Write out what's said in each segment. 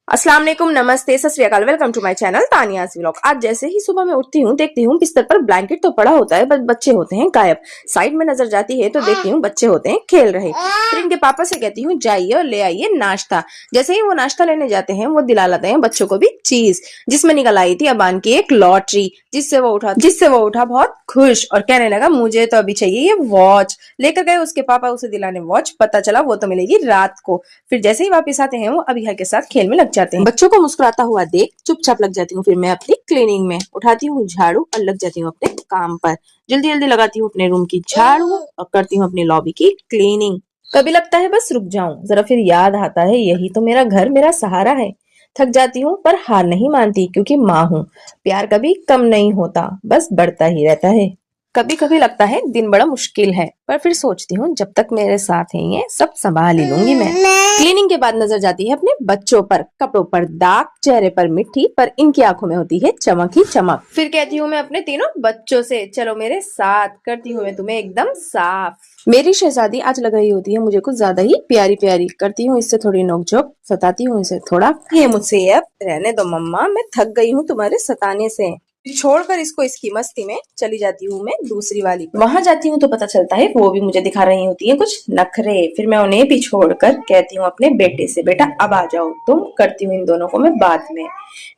अस्सलाम वालेकुम, नमस्ते, सत श्री अकाल। Welcome to my channel Taniya's vlog. आज जैसे ही सुबह मैं उठती हूँ देखती हूँ बिस्तर पर ब्लैंकेट तो पड़ा होता है, बस बच्चे होते हैं गायब। साइड में नजर जाती है तो देखती हूँ बच्चे होते हैं खेल रहे। फिर इनके पापा से कहती हूँ जाइए और ले आइए नाश्ता। जैसे ही वो नाश्ता लेने जाते हैं वो दिला लाते हैं बच्चों को भी चीज, जिसमें निकल आई थी अबान की एक लॉटरी, जिससे वो उठा बहुत खुश और कहने लगा मुझे तो अभी चाहिए ये वॉच। लेकर गए उसके पापा उसे दिलाने वॉच, पता चला वो तो मिलेगी रात को। फिर जैसे ही वापस आते हैं वो अबिहा के साथ खेल में लग जाते हैं। बच्चों को मुस्कुराता हुआ देख चुपचाप लग जाती हूँ। फिर मैं अपनी क्लीनिंग में उठाती हूँ झाड़ू और लग जाती हूँ अपने काम पर। जल्दी जल्दी लगाती हूँ अपने रूम की झाड़ू और करती हूँ अपनी लॉबी की क्लीनिंग। कभी लगता है बस रुक जाऊं जरा, फिर याद आता है यही तो मेरा घर, मेरा सहारा है। थक जाती हूँ पर हार नहीं मानती क्योंकि माँ हूँ। प्यार कभी कम नहीं होता, बस बढ़ता ही रहता है। कभी कभी लगता है दिन बड़ा मुश्किल है, पर फिर सोचती हूँ जब तक मेरे साथ हैं ये सब संभाल ही लूंगी मैं। क्लीनिंग के बाद नजर जाती है अपने बच्चों पर, कपड़ों पर दाग, चेहरे पर मिट्टी, पर इनकी आंखों में होती है चमक ही चमक। फिर कहती हूँ मैं अपने तीनों बच्चों से चलो मेरे साथ, करती हूँ मैं तुम्हें एकदम साफ। मेरी शहजादी आज लग रही होती है मुझे कुछ ज्यादा ही प्यारी प्यारी। करती हूँ इससे थोड़ी नोकझोंक, सताती हूँ इसे थोड़ा। ये मुझसे अब रहने दो मम्मा, मैं थक गई हूँ तुम्हारे सताने से। छोड़कर इसको इसकी मस्ती में चली जाती हूँ मैं दूसरी वाली। वहां जाती हूँ तो पता चलता है वो भी मुझे दिखा रही होती है कुछ नखरे। फिर मैं उन्हें भी छोड़कर कहती हूँ अपने बेटे से बेटा अब आ जाओ तुम। करती हूँ इन दोनों को मैं बाद में।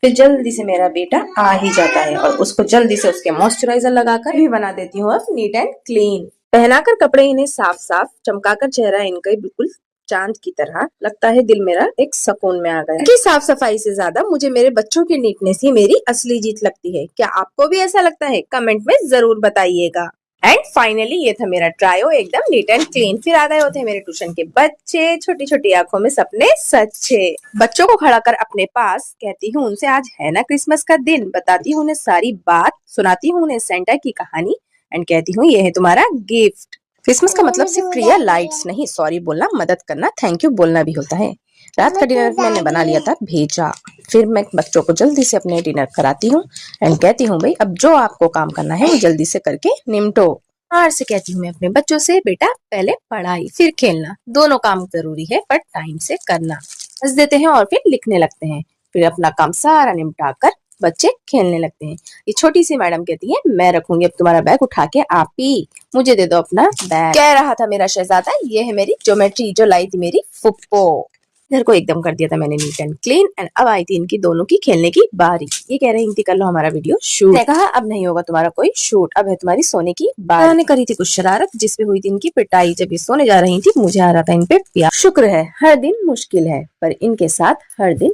फिर जल्दी से मेरा बेटा आ ही जाता है और उसको जल्दी से उसके मॉइस्चराइजर लगाकर भी बना देती हूँ अब नीट एंड क्लीन। पहनाकर कपड़े इन्हें साफ साफ, चमकाकर चेहरा इनका बिल्कुल चांद की तरह। लगता है दिल मेरा एक सुकून में आ गया कि साफ सफाई से ज्यादा मुझे मेरे बच्चों की नीटनेस ही मेरी असली जीत लगती है। क्या आपको भी ऐसा लगता है? कमेंट में जरूर बताइएगा। एंड फाइनली ये था मेरा ट्रायो एकदम नीट एंड क्लीन। फिर आ गए होते मेरे ट्यूशन के बच्चे, छोटी छोटी आंखों में सपने सच्चे। बच्चों को खड़ा कर अपने पास कहती हूँ उनसे आज है ना क्रिसमस का दिन। बताती हूँ उन्हें सारी बात, सुनाती हूँ उन्हें सेंटा की कहानी एंड कहती हूँ ये है तुम्हारा गिफ्ट। क्रिसमस का मतलब सिर्फ ट्री, लाइट्स नहीं, सॉरी बोलना, मदद करना, थैंक यू बोलना भी होता है। रात का डिनर मैंने बना लिया था भेजा। फिर मैं बच्चों को जल्दी से अपने डिनर कराती हूँ एंड कहती हूँ भाई अब जो आपको काम करना है वो जल्दी से करके निपटो। और से कहती हूँ मैं अपने बच्चों से बेटा पहले पढ़ाई फिर खेलना, दोनों काम जरूरी है पर टाइम से करना। हंस देते हैं और फिर लिखने लगते हैं। फिर अपना काम सारा निपटा कर बच्चे खेलने लगते हैं। ये छोटी सी मैडम कहती है मैं रखूंगी अब तुम्हारा बैग उठा के आप ही, मुझे दे दो अपना बैग। कह रहा था मेरा शहजादा ये है मेरी ज्योमेट्री जो लाई थी मेरी फुप्पो। घर को एकदम कर दिया था मैंने नीट एंड क्लीन एंड अब आई थी इनकी दोनों की खेलने की बारी। ये कह रही थी कर लो हमारा वीडियो शूट। मैंने कहा अब नहीं होगा तुम्हारा कोई शूट, अब है तुम्हारी सोने की बारी। मैंने करी थी कुछ शरारत जिसपे हुई थी इनकी पिटाई। जब ये सोने जा रही थी मुझे आ रहा था इन पे प्यार। शुक्र है हर दिन मुश्किल है पर इनके साथ हर दिन